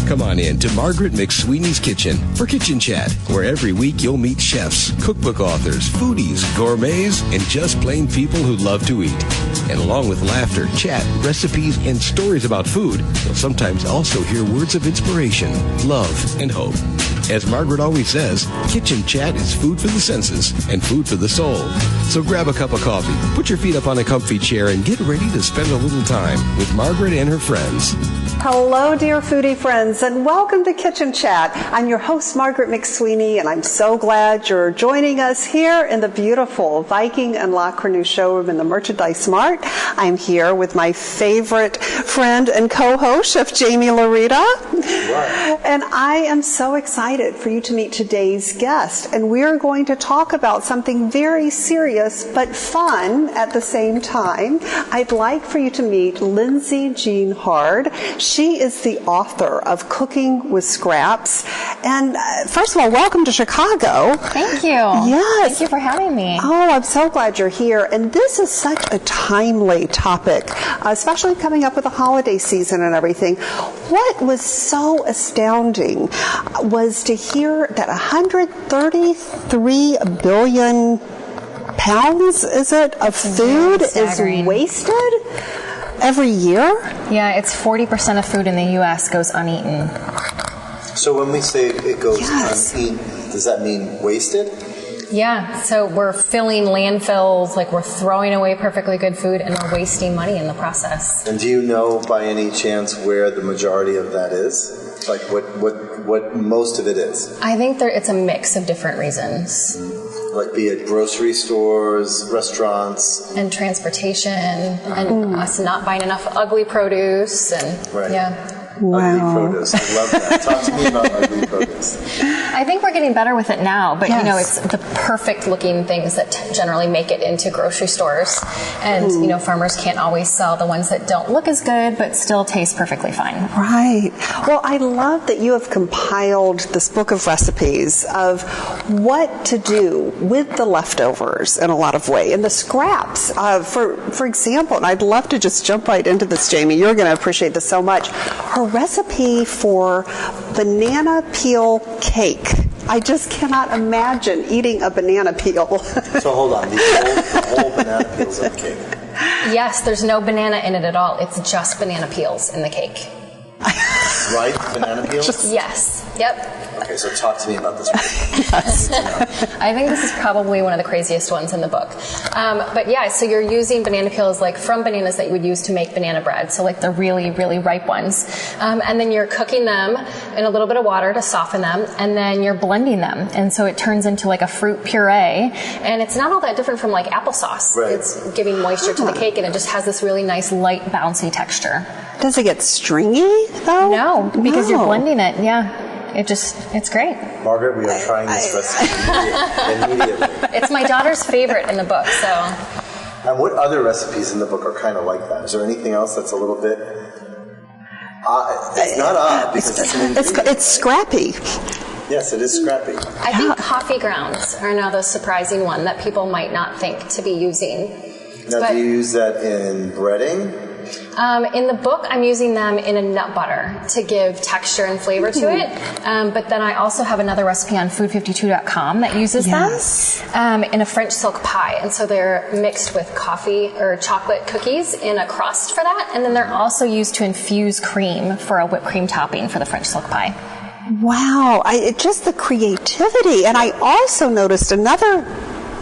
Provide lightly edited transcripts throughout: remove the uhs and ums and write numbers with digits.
Come on in to Margaret McSweeney's Kitchen for Kitchen Chat, where every week you'll meet chefs, cookbook authors, foodies, gourmets, and just plain people who love to eat. And along with laughter, chat, recipes, and stories about food, you'll sometimes also hear words of inspiration, love, and hope. As Margaret always says, Kitchen Chat is food for the senses and food for the soul. So grab a cup of coffee, put your feet up on a comfy chair, and get ready to spend a little time with Margaret and her friends. Hello, dear foodie friends, and welcome to Kitchen Chat. I'm your host, Margaret McSweeney, and I'm so glad you're joining us here in the beautiful Viking and La Cornue showroom in the Merchandise Mart. I'm here with my favorite friend and co-host, Chef Jamie Larita. Right. And I am so excited for you to meet today's guest, and we're going to talk about something very serious but fun at the same time. I'd like for you to meet Lindsay Jean Hard. She is the author of Cooking with Scraps. And first of all, welcome to Chicago. Thank you. Yes. Thank you for having me. Oh, I'm so glad you're here. And this is such a timely topic, especially coming up with the holiday season and everything. What was so astounding was to hear that 133 billion pounds, is it, of food is wasted every year? Yeah, it's 40% of food in the U.S. goes uneaten. So when we say it goes uneaten, does that mean wasted? Yeah, so we're filling landfills, like we're throwing away perfectly good food, and we're wasting money in the process. And do you know by any chance where the majority of that is? Like what most of it is? I think it's a mix of different reasons. Like be it grocery stores, restaurants. And transportation, and us not buying enough ugly produce, and yeah. Wow. Ugly produce. I love that. Talk to me about ugly produce. I think we're getting better with it now, but you know, it's the perfect looking things that generally make it into grocery stores. And, you know, farmers can't always sell the ones that don't look as good, but still taste perfectly fine. Right. Well, I love that you have compiled this book of recipes of what to do with the leftovers in a lot of ways. And the scraps, for example, and I'd love to just jump right into this, Jamie. You're going to appreciate this so much. Her recipe for banana peel cake. I just cannot imagine eating a banana peel. So hold on, the whole banana peel's in the cake. Yes, there's no banana in it at all. It's just banana peels in the cake. Right? Banana peels? Yes. Yep. Okay, so talk to me about this. Yes. I think this is probably one of the craziest ones in the book. But yeah, so you're using banana peels like from bananas that you would use to make banana bread, so like the really, really ripe ones. And then you're cooking them in a little bit of water to soften them, and then you're blending them. And so it turns into like a fruit puree, and it's not all that different from like applesauce. Right. It's giving moisture to the cake, and it just has this really nice, light, bouncy texture. Does it get stringy, though? No, because you're blending it, yeah. It's great. Margaret, we are trying this recipe immediately. It's my daughter's favorite in the book, so. And what other recipes in the book are kind of like that? Is there anything else that's a little bit it's not odd because it's scrappy. Yes, it is scrappy. I think coffee grounds are another surprising one that people might not think to be using. Now, do you use that in breading? In the book, I'm using them in a nut butter to give texture and flavor to it. But then I also have another recipe on food52.com that uses them in a French silk pie. And so they're mixed with coffee or chocolate cookies in a crust for that. And then they're also used to infuse cream for a whipped cream topping for the French silk pie. Wow, just the creativity. And I also noticed another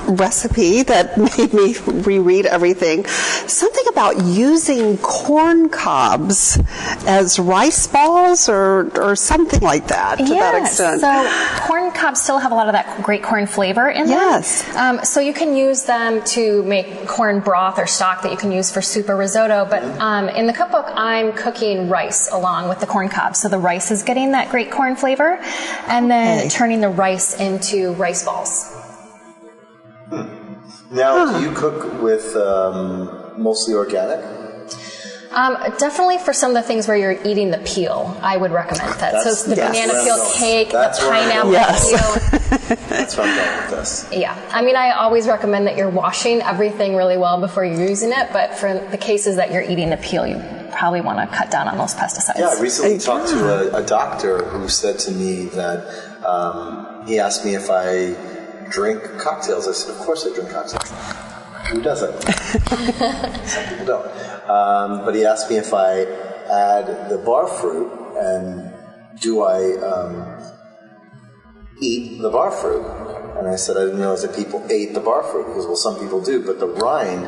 recipe that made me reread everything. Something about using corn cobs as rice balls or something like that to that extent. So corn cobs still have a lot of that great corn flavor in them. Yes. So you can use them to make corn broth or stock that you can use for soup or risotto. But in the cookbook, I'm cooking rice along with the corn cobs. So the rice is getting that great corn flavor and then turning the rice into rice balls. Now, do you cook with mostly organic? Definitely for some of the things where you're eating the peel, I would recommend that. So the banana peel cake, the pineapple peel. That's what I'm going with this. Yeah. I mean, I always recommend that you're washing everything really well before you're using it, but for the cases that you're eating the peel, you probably want to cut down on those pesticides. Yeah, I recently talked to a doctor who said to me that he asked me if I drink cocktails. I said, of course I drink cocktails. Who doesn't? Some people don't. But he asked me if I add the bar fruit, and do I eat the bar fruit? And I said I didn't realize that people ate the bar fruit. Because, well, some people do, but the rind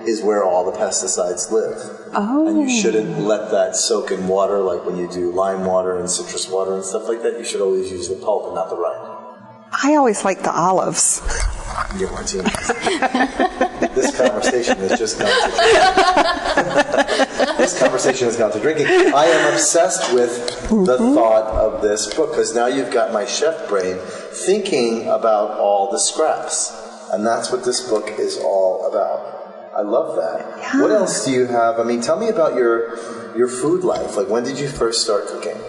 is where all the pesticides live. Oh. And you shouldn't let that soak in water, like when you do lime water and citrus water and stuff like that. You should always use the pulp and not the rind. I always like the olives. Get martinis. This conversation has just gone to drinking. This conversation has gone to drinking. I am obsessed with the thought of this book, because now you've got my chef brain thinking about all the scraps. And that's what this book is all about. I love that. Yeah. What else do you have? I mean, tell me about your food life. Like, when did you first start cooking?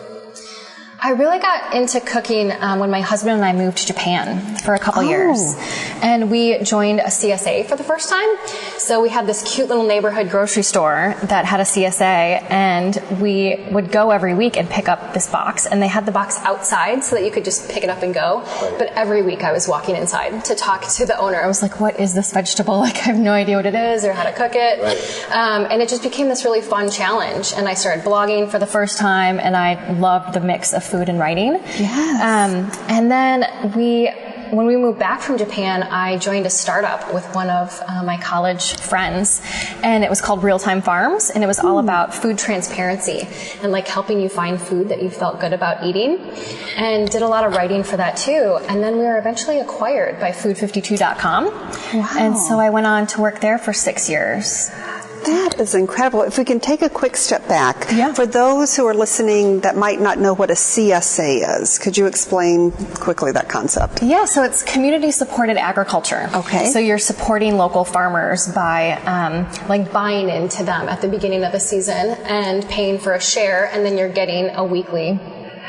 I really got into cooking when my husband and I moved to Japan for a couple years. And we joined a CSA for the first time. So we had this cute little neighborhood grocery store that had a CSA, and we would go every week and pick up this box. And they had the box outside so that you could just pick it up and go. Right. But every week I was walking inside to talk to the owner. I was like, what is this vegetable? Like, I have no idea what it is or how to cook it. Right. And it just became this really fun challenge. And I started blogging for the first time, and I loved the mix of food and writing. Yes. And then when we moved back from Japan, I joined a startup with one of my college friends, and it was called Real Time Farms, and it was all about food transparency and like helping you find food that you felt good about eating, and did a lot of writing for that too. And then we were eventually acquired by food52.com. Wow. And so I went on to work there for 6 years. That is incredible. If we can take a quick step back, for those who are listening that might not know what a CSA is, could you explain quickly that concept? Yeah, so it's community supported agriculture. Okay. So you're supporting local farmers by like buying into them at the beginning of the season and paying for a share, and then you're getting a weekly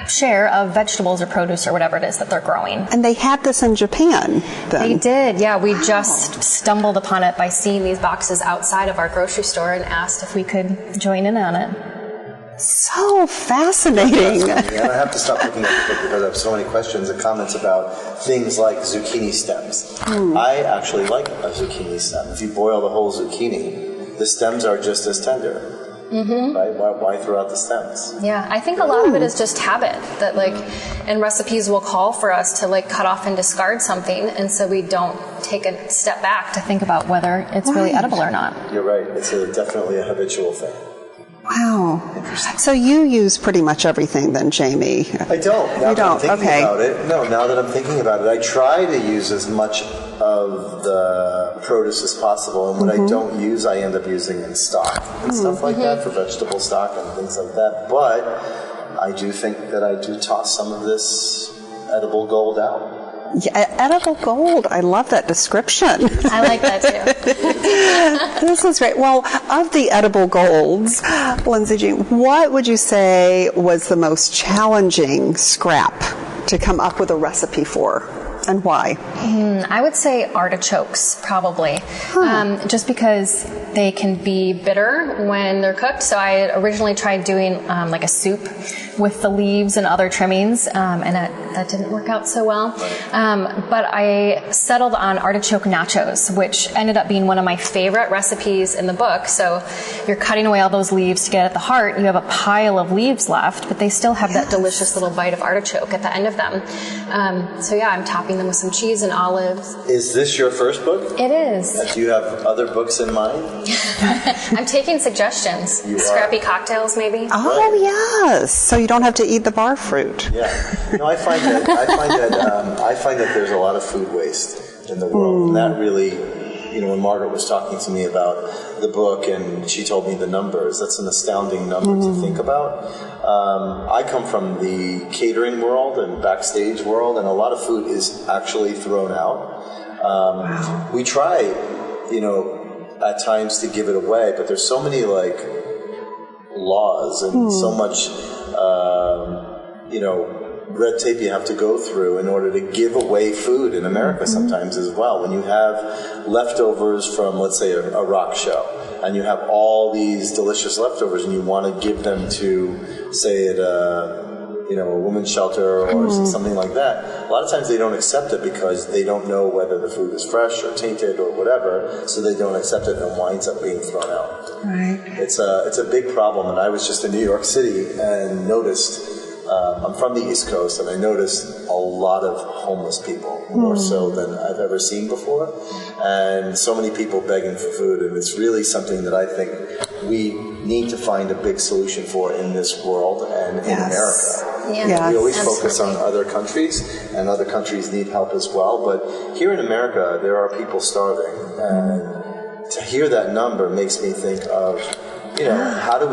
share of vegetables or produce or whatever it is that they're growing. And they had this in Japan then? They did, yeah. We just stumbled upon it by seeing these boxes outside of our grocery store and asked if we could join in on it. So fascinating. And I have to stop looking at the book because I have so many questions and comments about things like zucchini stems. I actually like a zucchini stem. If you boil the whole zucchini, the stems are just as tender. Right? Why throw out the stems? Yeah, I think a lot of it is just habit, that like, and recipes will call for us to like cut off and discard something, and so we don't take a step back to think about whether it's really edible or not. You're right. It's definitely a habitual thing. Wow. So you use pretty much everything then, Jamie? I don't. Now that I'm thinking about it. No, now that I'm thinking about it, I try to use as much of the produce as possible, and what I don't use, I end up using in stock and stuff like that, for vegetable stock and things like that. But I do think that I do toss some of this edible gold out. Yeah, edible gold. I love that description. I like that too. This is great. Well, of the edible golds, Lindsay Jean, what would you say was the most challenging scrap to come up with a recipe for, and why? I would say artichokes, probably. Just because they can be bitter when they're cooked. So I originally tried doing like a soup with the leaves and other trimmings, and that didn't work out so well. But I settled on artichoke nachos, which ended up being one of my favorite recipes in the book. So you're cutting away all those leaves to get at the heart. You have a pile of leaves left, but they still have that delicious little bite of artichoke at the end of them. So yeah, I'm topping them with some cheese and olives. Is this your first book? It is. Do you have other books in mind? I'm taking suggestions. Scrappy cocktails, maybe. Oh, yes. So you don't have to eat the bar fruit. Yeah. No, I find that there's a lot of food waste in the world, and that really, when Margaret was talking to me about the book and she told me the numbers, that's an astounding number to think about. I come from the catering world and backstage world, and a lot of food is actually thrown out. We try, at times to give it away, but there's so many laws and so much, red tape you have to go through in order to give away food in America sometimes as well. When you have leftovers from, let's say, a rock show, and you have all these delicious leftovers, and you want to give them to, say, at a women's shelter or something like that, a lot of times they don't accept it because they don't know whether the food is fresh or tainted or whatever, so they don't accept it and it winds up being thrown out. Right. It's a big problem, and I was just in New York City and noticed, I'm from the East Coast, and I noticed a lot of homeless people, more so than I've ever seen before, and so many people begging for food, and it's really something that I think we need to find a big solution for in this world and in America. Yeah. We always focus on other countries, and other countries need help as well, but here in America, there are people starving, and to hear that number makes me think of, how do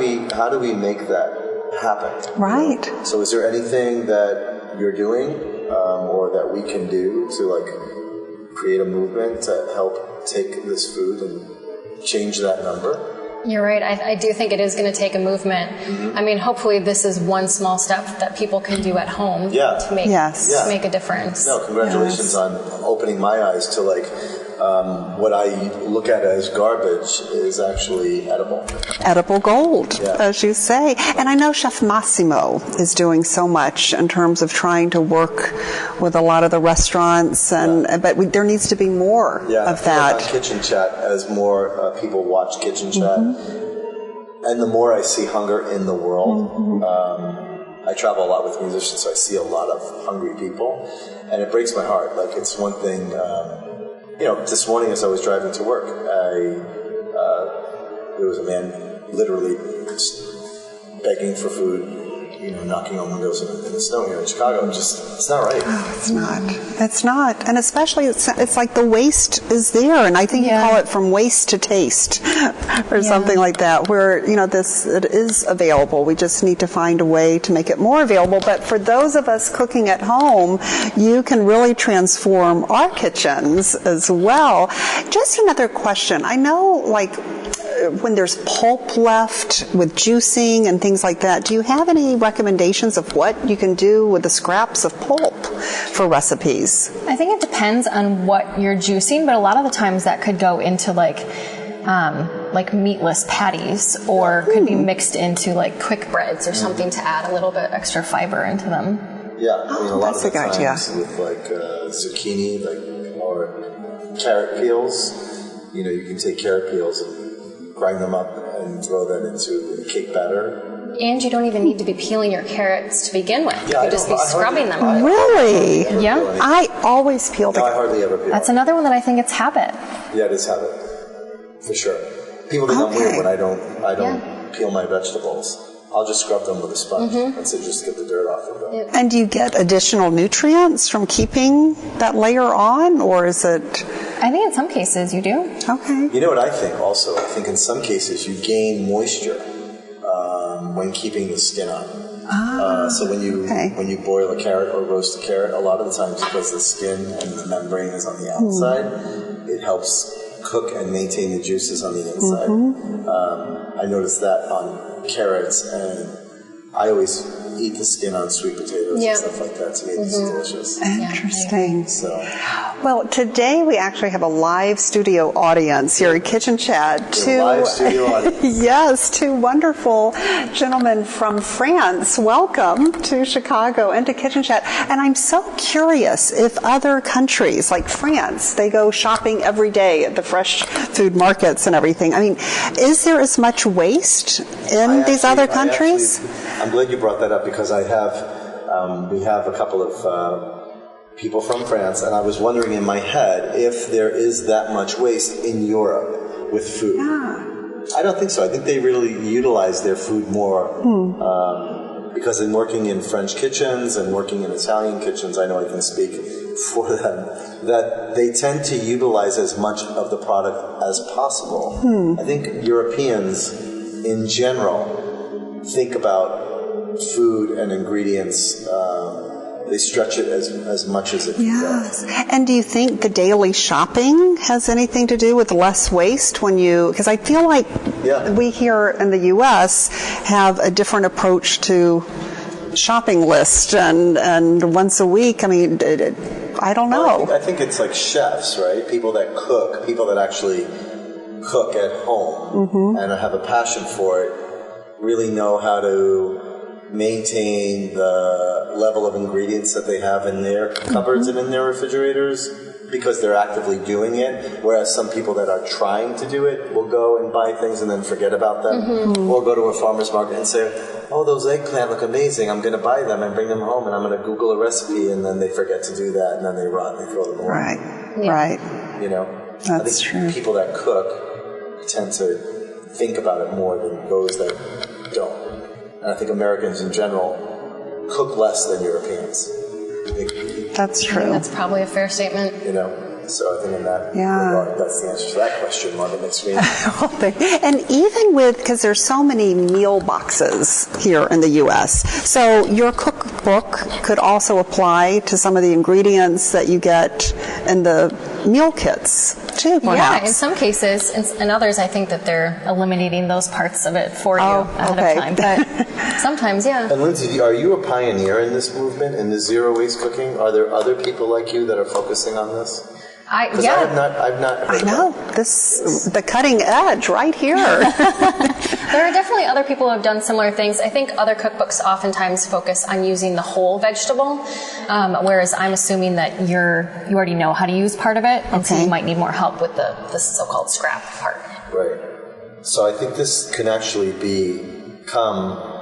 we make that happen? Right. So is there anything that you're doing or that we can do to create a movement to help take this food and change that number? You're right. I do think it is going to take a movement. I mean, hopefully this is one small step that people can do to make to make a difference. No, congratulations on opening my eyes to what I look at as garbage is actually edible. Edible gold, as you say. And I know Chef Massimo is doing so much in terms of trying to work with a lot of the restaurants, but there needs to be more of that. On Kitchen Chat, as more people watch Kitchen Chat, and the more I see hunger in the world, I travel a lot with musicians, so I see a lot of hungry people, and it breaks my heart. It's one thing... this morning as I was driving to work, there was a man literally begging for food, knocking on windows in the snow here in Chicago. It's not right. Oh, it's not. It's not. And especially, it's like the waste is there, and I think you call it from waste to taste, or something like that, where, it is available. We just need to find a way to make it more available. But for those of us cooking at home, you can really transform our kitchens as well. Just another question. I know, when there's pulp left with juicing and things like that, do you have any recommendations of what you can do with the scraps of pulp for recipes? I think it depends on what you're juicing, but a lot of the times that could go into meatless patties, or could be mixed into quick breads or something to add a little bit extra fiber into them. Yeah, a lot of the times with zucchini or carrot peels, you can take carrot peels and grind them up and throw that into cake batter. And you don't even need to be peeling your carrots to begin with. Yeah, you just be scrubbing them. Really? Yeah. I always peel the I hardly ever peel. That's another one that I think it's habit. Yeah, it is habit. For sure. People think I'm weird when I don't peel my vegetables. I'll just scrub them with a sponge. That's it, just get the dirt off of them. Yep. And do you get additional nutrients from keeping that layer on, or is it... I think in some cases you do. Okay. You know what I think also? I think in some cases you gain moisture when keeping the skin on. So when you boil a carrot or roast a carrot, a lot of the times because the skin and the membrane is on the outside, it helps cook and maintain the juices on the inside. I noticed that on carrots, and I always eat the skin on sweet potatoes and stuff like that. To me, it's delicious. Interesting. Well, today we actually have a live studio audience here at Kitchen Chat. Live studio audience. Yes, two wonderful gentlemen from France. Welcome to Chicago and to Kitchen Chat. And I'm so curious if other countries like France, they go shopping every day at the fresh food markets and everything. I mean, is there as much waste in these other countries? I'm glad you brought that up, because I have, we have a couple of people from France, and I was wondering in my head if there is that much waste in Europe with food. I don't think so. I think they really utilize their food more, because in working in French kitchens and working in Italian kitchens, I know I can speak for them, that they tend to utilize as much of the product as possible. I think Europeans in general think about food and ingredients, they stretch it as much as it can go. And do you think the daily shopping has anything to do with less waste when you, because I feel like we here in the U.S. have a different approach to shopping list and once a week. I mean, I don't know. I think it's like chefs, right? People that cook, people that actually cook at home and have a passion for it, really know how to maintain the level of ingredients that they have in their cupboards and in their refrigerators because they're actively doing it, whereas some people that are trying to do it will go and buy things and then forget about them, or go to a farmer's market and say, oh, those eggplant look amazing, I'm going to buy them and bring them home and I'm going to Google a recipe, and then they forget to do that and then they run, they throw them away. Right. You know? That's I think true. people that cook tend to think about it more than those that don't. And I think Americans in general cook less than Europeans. That's true. That's probably a fair statement. You know, so I think in that regard, that's the answer to that question, Margaret McSweeney. And even with, because there's so many meal boxes here in the U.S., so your cookbook could also apply to some of the ingredients that you get in the meal kits too, perhaps. Yeah, in some cases. In others, I think that they're eliminating those parts of it for you ahead of time. But sometimes, yeah. And Lindsay, are you a pioneer in this movement, in the zero waste cooking? Are there other people like you that are focusing on this? I've not heard the cutting edge right here. There are definitely other people who have done similar things. I think other cookbooks oftentimes focus on using the whole vegetable, whereas I'm assuming that you already know how to use part of it, and so you might need more help with the so-called scrap part. Right. So I think this can actually become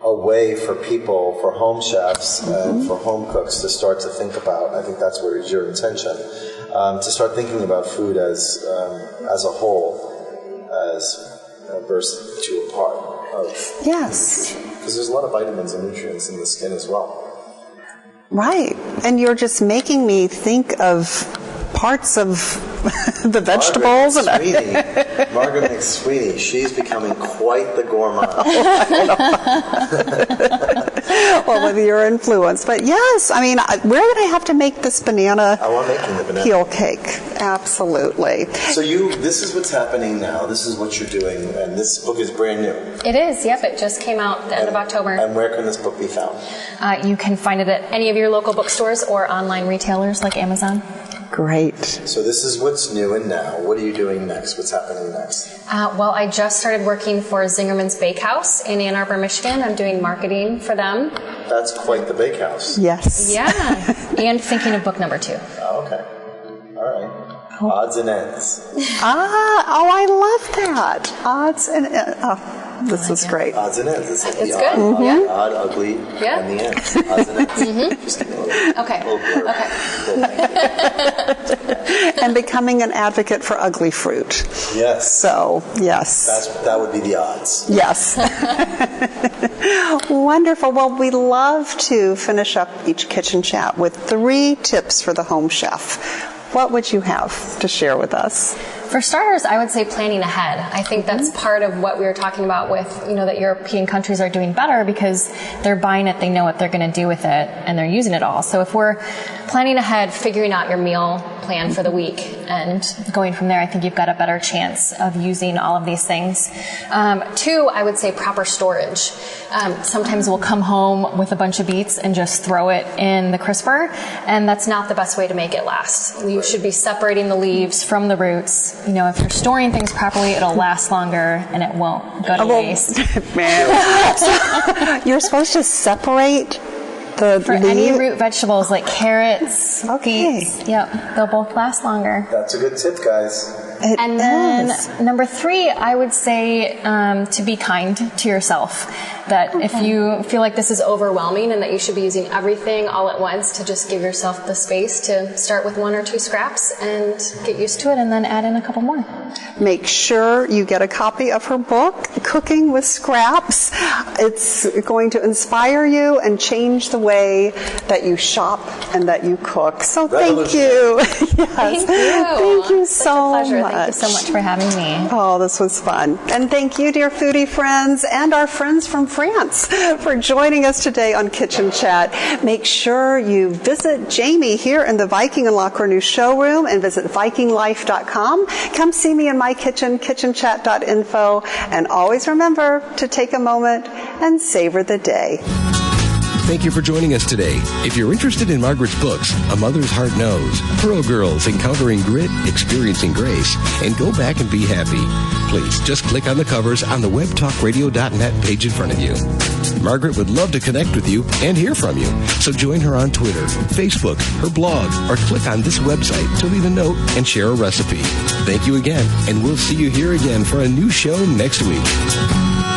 a way for people, for home chefs and for home cooks to start to think about. I think that's where is your intention, to start thinking about food as a whole, as versus to a part of. Yes. Because there's a lot of vitamins and nutrients in the skin as well. Right. And you're just making me think of parts of the vegetables. Margaret McSweeney, she's becoming quite the gourmand. Well, with your influence. But yes, I mean, where did I have to make this banana peel cake? Absolutely. So this is what's happening now. This is what you're doing, and this book is brand new. It is, yep. It just came out the end of October. And where can this book be found? You can find it at any of your local bookstores or online retailers like Amazon. Great. So this is what's new and now. What are you doing next? What's happening next? Well, I just started working for Zingerman's Bakehouse in Ann Arbor, Michigan. I'm doing marketing for them. That's quite the bakehouse. Yes. Yeah. And thinking of book number 2. Oh, okay. All right. Odds and ends. I love that. Odds and ends. Oh, this is great. Odds and ends. It's like it's the good. Odd, ugly, and the ends. Odds and ends. Just give me a little, okay. And becoming an advocate for ugly fruit. Yes. So, yes. That would be the odds. Yes. Wonderful. Well, we love to finish up each kitchen chat with 3 tips for the home chef. What would you have to share with us? For starters, I would say planning ahead. I think that's part of what we were talking about with, that European countries are doing better because they're buying it, they know what they're going to do with it, and they're using it all. So if we're planning ahead, figuring out your meal plan for the week, and going from there, I think you've got a better chance of using all of these things. 2, I would say proper storage. Sometimes we'll come home with a bunch of beets and just throw it in the crisper, and that's not the best way to make it last. You should be separating the leaves from the roots. If you're storing things properly, it'll last longer and it won't go to waste. Man. So you're supposed to separate the for any root vegetables like carrots, beets. Yep, they'll both last longer. That's a good tip, guys. And then number 3, I would say to be kind to yourself. That if you feel like this is overwhelming and that you should be using everything all at once, to just give yourself the space to start with 1 or 2 scraps and get used to it and then add in a couple more. Make sure you get a copy of her book, Cooking with Scraps. It's going to inspire you and change the way that you shop and that you cook. So thank you. Yes. Thank you. Thank you so much. Thank you so much for having me. Oh, this was fun. And thank you, dear foodie friends, and our friends from France for joining us today on Kitchen Chat. Make sure you visit Jamie here in the Viking and La Cornue showroom and visit VikingLife.com. Come see me in my kitchen, kitchenchat.info. And always remember to take a moment and savor the day. Thank you for joining us today. If you're interested in Margaret's books, A Mother's Heart Knows, Pearl Girls, Encountering Grit, Experiencing Grace, and Go Back and Be Happy, please just click on the covers on the webtalkradio.net page in front of you. Margaret would love to connect with you and hear from you, so join her on Twitter, Facebook, her blog, or click on this website to leave a note and share a recipe. Thank you again, and we'll see you here again for a new show next week.